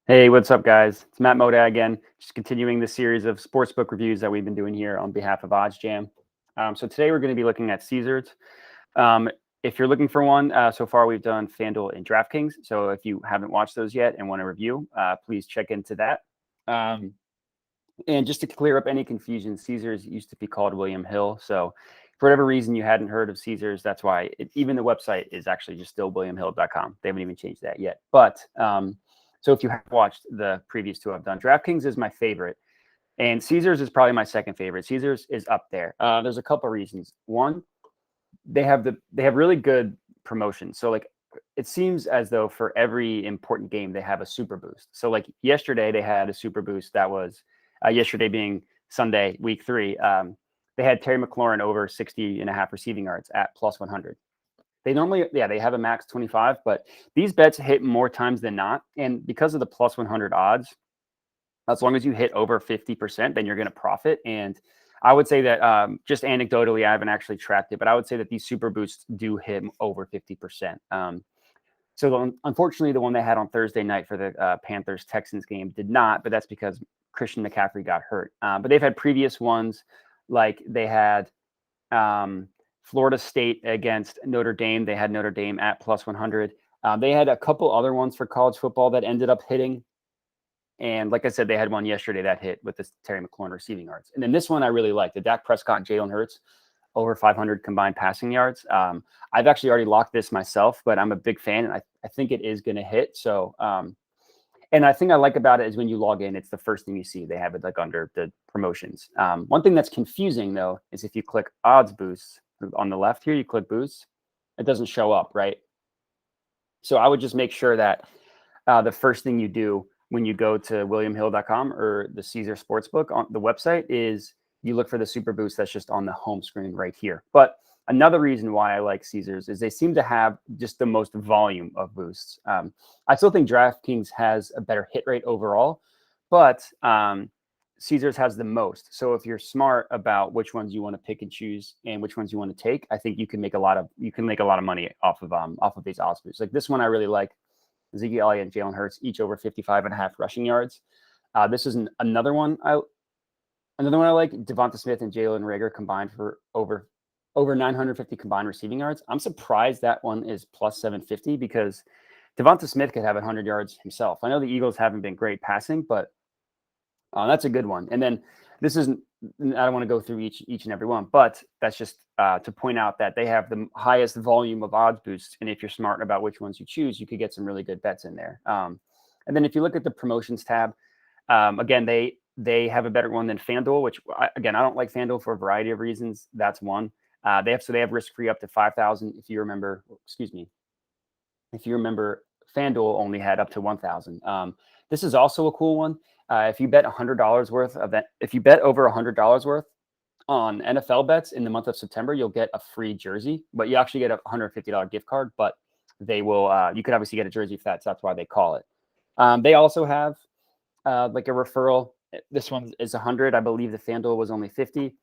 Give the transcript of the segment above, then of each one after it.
Hey, what's up, guys? It's Matt Moda again, just continuing the series of sportsbook reviews that we've been doing here on behalf of OddsJam. So today we're going to be looking at Caesars. If you're looking for one, so far we've done Fanduel and DraftKings. So if you haven't watched those yet and want to review, please check into that. And just to clear up any confusion, Caesars used to be called William Hill. So for whatever reason you hadn't heard of Caesars, that's why even the website is actually just still williamhill.com. They haven't even changed that yet. But so if you have watched the previous two I've done, DraftKings is my favorite, and Caesars is probably my second favorite. Caesars is up there. There's a couple of reasons. One, they have really good promotions. So like it seems as though for every important game they have a super boost. So like yesterday they had a super boost that was yesterday being Sunday, week 3. They had Terry McLaurin over 60.5 receiving yards at plus 100. They normally, they have a max 25, but these bets hit more times than not. And because of the plus 100 odds, as long as you hit over 50%, then you're going to profit. And I would say that just anecdotally, I haven't actually tracked it, but I would say that these super boosts do hit over 50%. So unfortunately, the one they had on Thursday night for the Panthers-Texans game did not, but that's because Christian McCaffrey got hurt. But they've had previous ones, like they had Florida State against Notre Dame. They had Notre Dame at plus 100. They had a couple other ones for college football that ended up hitting. And like I said, they had one yesterday that hit with this Terry McLaurin receiving yards. And then this one I really liked, the Dak Prescott and Jalen Hurts over 500 combined passing yards. I've actually already locked this myself, but I'm a big fan, and I think it is going to hit. So, and I think I like about it is when you log in, it's the first thing you see. They have it like under the promotions. One thing that's confusing, though, is if you click odds boosts on the left here, you click boosts, it doesn't show up, right? So I would just make sure that the first thing you do when you go to williamhill.com or the Caesar Sportsbook on the website is you look for the super boost that's just on the home screen right here. But another reason why I like Caesars is they seem to have just the most volume of boosts. I still think DraftKings has a better hit rate overall, but Caesars has the most. So if you're smart about which ones you want to pick and choose and which ones you want to take, I think you can make a lot of money off of these odds boosts. Like this one I really like. Ziggy Elliott and Jalen Hurts each over 55.5 rushing yards. This is another one I like. Devonta Smith and Jalen Reagor combined for over 950 combined receiving yards. I'm surprised that one is plus 750 because Devonta Smith could have 100 yards himself. I know the Eagles haven't been great passing, but that's a good one. And then this isn't, I don't want to go through each and every one, but that's just to point out that they have the highest volume of odds boosts. And if you're smart about which ones you choose, you could get some really good bets in there. And then if you look at the promotions tab, again, they have a better one than FanDuel, which I don't like FanDuel for a variety of reasons. That's one. They have risk-free up to 5,000. If you remember, FanDuel only had up to 1,000. This is also a cool one. If you bet $100 worth of that, if you bet over $100 worth on NFL bets in the month of September, you'll get a free jersey, but you actually get a $150 gift card. But they will, you could obviously get a jersey for that. So that's why they call it. They also have like a referral. This one is 100. I believe the FanDuel was only 50.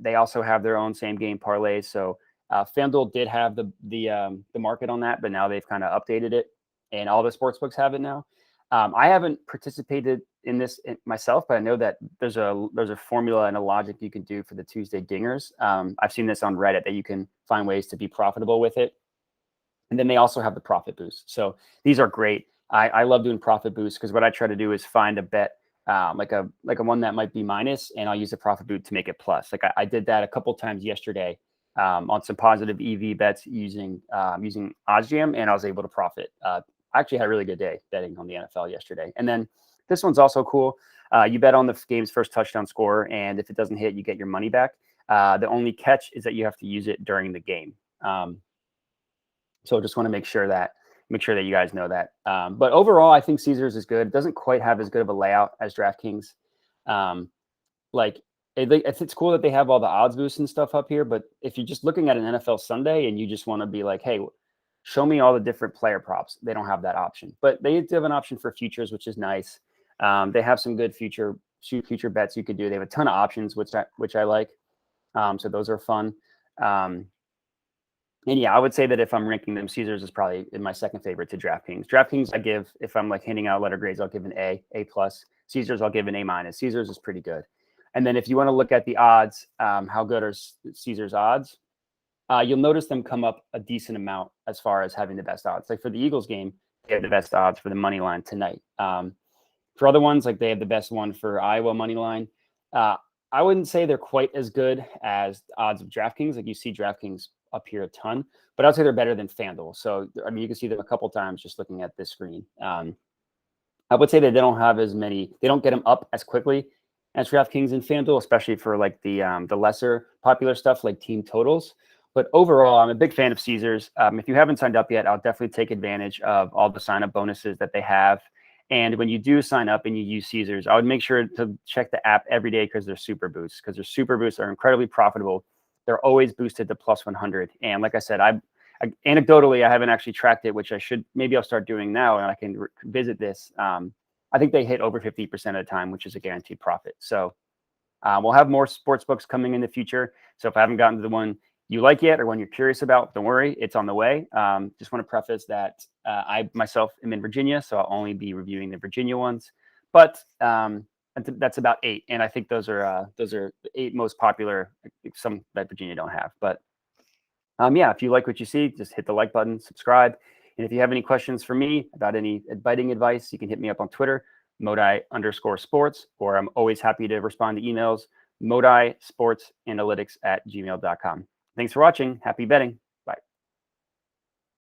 They also have their own same game parlays. So FanDuel did have the market on that, but now they've kind of updated it, and all the sports books have it now. I haven't participated in this myself, but I know that there's a formula and a logic you can do for the Tuesday dingers. I've seen this on Reddit that you can find ways to be profitable with it. And then they also have the profit boost. So these are great. I love doing profit boosts because what I try to do is find a bet like a one that might be minus, and I'll use the profit boost to make it plus. Like I did that a couple times yesterday on some positive EV bets using OddsJam, and I was able to profit. I actually had a really good day betting on the NFL yesterday. And then this one's also cool. You bet on the game's first touchdown score, and if it doesn't hit, you get your money back. The only catch is that you have to use it during the game. So just want to make sure that you guys know that. But overall, I think Caesars is good. It doesn't quite have as good of a layout as DraftKings. It's cool that they have all the odds boosts and stuff up here, but if you're just looking at an NFL Sunday and you just want to be like, hey, show me all the different player props, they don't have that option. But they do have an option for futures, which is nice. They have some good future bets you could do. They have a ton of options, which I like. So those are fun. And yeah, I would say that if I'm ranking them, Caesars is probably my second favorite to DraftKings. DraftKings, I give, if I'm like handing out letter grades, I'll give an A plus. Caesars, I'll give an A minus. Caesars is pretty good. And then if you want to look at the odds, how good are Caesars odds? You'll notice them come up a decent amount as far as having the best odds. Like for the Eagles game, they have the best odds for the money line tonight. For other ones, like they have the best one for Iowa money line. I wouldn't say they're quite as good as the odds of DraftKings. Like you see DraftKings up here a ton, but I'd say they're better than Fanduel. So, I mean, you can see them a couple times just looking at this screen. I would say that they don't have as many, they don't get them up as quickly as DraftKings and Fanduel, especially for like the lesser popular stuff like team totals. But overall, I'm a big fan of Caesars. If you haven't signed up yet, I'll definitely take advantage of all the sign-up bonuses that they have. And when you do sign up and you use Caesars, I would make sure to check the app every day because their super boosts. Because their super boosts are incredibly profitable. They're always boosted to plus 100. And like I said, anecdotally, I haven't actually tracked it, which I should. Maybe I'll start doing now, and I can visit this. I think they hit over 50% of the time, which is a guaranteed profit. So we'll have more sports books coming in the future. So if I haven't gotten to the one you like yet or one you're curious about, don't worry, it's on the way. Just want to preface that I myself am in Virginia, so I'll only be reviewing the Virginia ones. But that's about 8, and I think those are the 8 most popular. Some that Virginia don't have, but yeah, if you like what you see, just hit the like button, subscribe, and if you have any questions for me about any betting advice, you can hit me up on Twitter, Modi_sports, or I'm always happy to respond to emails, modisportsanalytics@gmail.com. Thanks for watching. Happy betting.